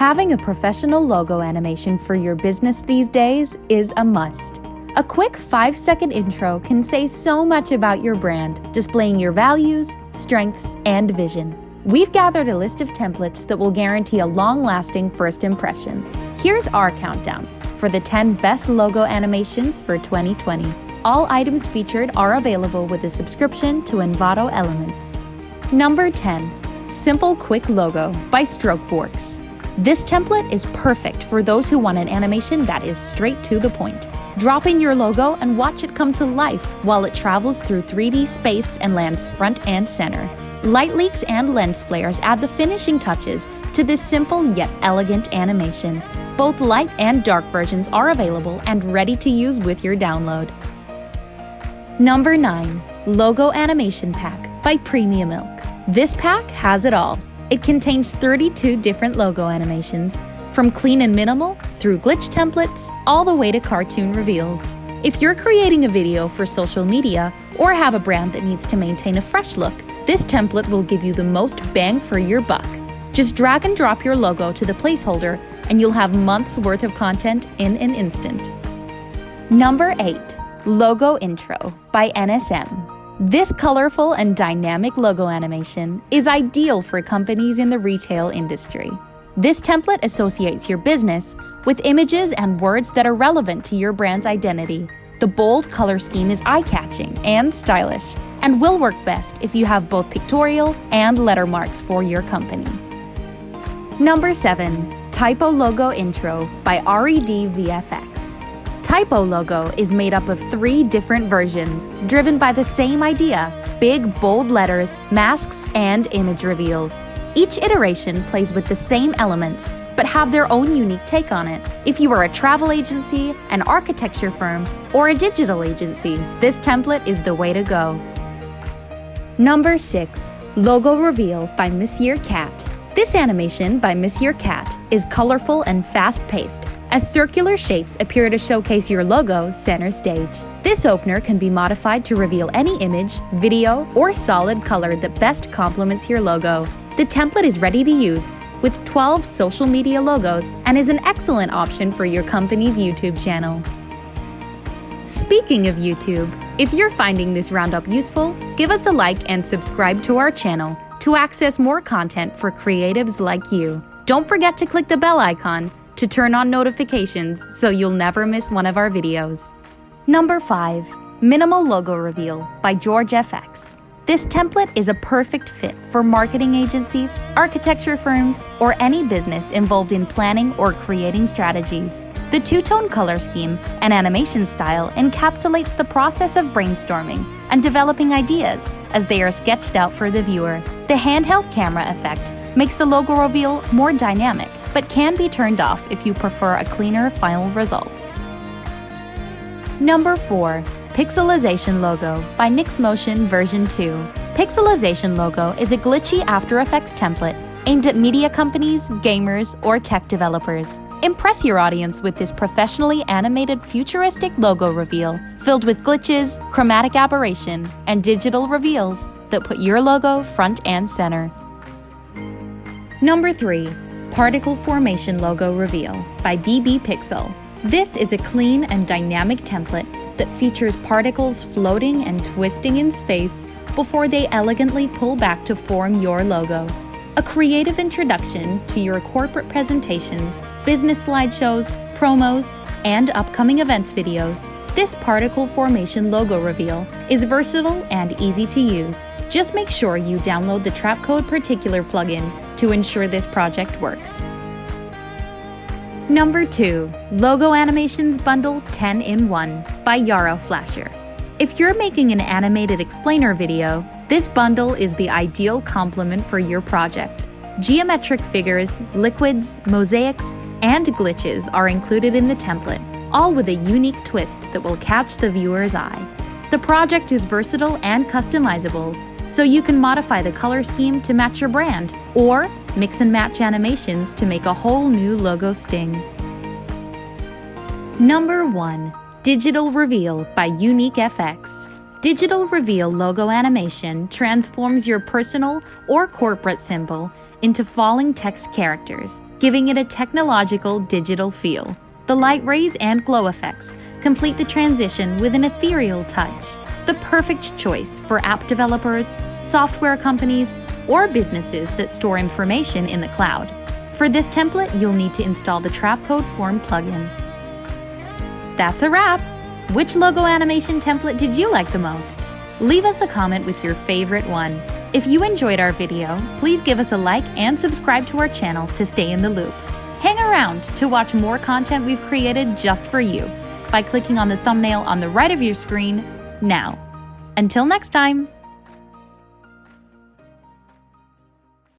Having a professional logo animation for your business these days is a must. A quick 5-second intro can say so much about your brand, displaying your values, strengths, and vision. We've gathered a list of templates that will guarantee a long-lasting first impression. Here's our countdown for the 10 best logo animations for 2020. All items featured are available with a subscription to Envato Elements. Number 10. Simple Quick Logo by StrokeVorkz. This template is perfect for those who want an animation that is straight to the point. Drop in your logo and watch it come to life while it travels through 3D space and lands front and center. Light leaks and lens flares add the finishing touches to this simple yet elegant animation. Both light and dark versions are available and ready to use with your download. Number 9. Logo Animation Pack by Premiumilk. This pack has it all. It contains 32 different logo animations, from clean and minimal through glitch templates all the way to cartoon reveals. If you're creating a video for social media or have a brand that needs to maintain a fresh look, this template will give you the most bang for your buck. Just drag and drop your logo to the placeholder and you'll have months worth of content in an instant. Number 8. Logo Intro by EnesM. This colorful and dynamic logo animation is ideal for companies in the retail industry. This template associates your business with images and words that are relevant to your brand's identity. The bold color scheme is eye-catching and stylish, and will work best if you have both pictorial and letter marks for your company. Number 7. Typo Logo Intro by REDVFX. Typo logo is made up of 3 different versions, driven by the same idea: big, bold letters, masks, and image reveals. Each iteration plays with the same elements, but have their own unique take on it. If you are a travel agency, an architecture firm, or a digital agency, this template is the way to go. Number 6. Logo Reveal by MonsieurCat. This animation by MonsieurCat is colorful and fast-paced, as circular shapes appear to showcase your logo center stage. This opener can be modified to reveal any image, video, or solid color that best complements your logo. The template is ready to use with 12 social media logos and is an excellent option for your company's YouTube channel. Speaking of YouTube, if you're finding this roundup useful, give us a like and subscribe to our channel to access more content for creatives like you. Don't forget to click the bell icon to turn on notifications so you'll never miss one of our videos. Number 5. Minimal Logo Reveal by GeorgeFX. This template is a perfect fit for marketing agencies, architecture firms, or any business involved in planning or creating strategies. The two-tone color scheme and animation style encapsulates the process of brainstorming and developing ideas as they are sketched out for the viewer. The handheld camera effect makes the logo reveal more dynamic, but can be turned off if you prefer a cleaner final result. Number 4. Pixelization Logo by NixMotion version 2. Pixelization Logo is a glitchy After Effects template aimed at media companies, gamers, or tech developers. Impress your audience with this professionally animated futuristic logo reveal filled with glitches, chromatic aberration, and digital reveals that put your logo front and center. Number 3. Particle Formation Logo Reveal by bbpixel. This is a clean and dynamic template that features particles floating and twisting in space before they elegantly pull back to form your logo. A creative introduction to your corporate presentations, business slideshows, promos, and upcoming events videos. This particle formation logo reveal is versatile and easy to use. Just make sure you download the Trapcode Particular plugin to ensure this project works. Number 2. Logo Animations Bundle 10-in-1 by YaroFlasher. If you're making an animated explainer video, this bundle is the ideal complement for your project. Geometric figures, liquids, mosaics, and glitches are included in the template, all with a unique twist that will catch the viewer's eye. The project is versatile and customizable, so you can modify the color scheme to match your brand, or mix and match animations to make a whole new logo sting. Number 1. Digital Reveal by uniquefx. Digital Reveal logo animation transforms your personal or corporate symbol into falling text characters, giving it a technological digital feel. The light rays and glow effects complete the transition with an ethereal touch. The perfect choice for app developers, software companies, or businesses that store information in the cloud. For this template, you'll need to install the Trapcode Form plugin. That's a wrap! Which logo animation template did you like the most? Leave us a comment with your favorite one. If you enjoyed our video, please give us a like and subscribe to our channel to stay in the loop. Hang around to watch more content we've created just for you by clicking on the thumbnail on the right of your screen now. Until next time!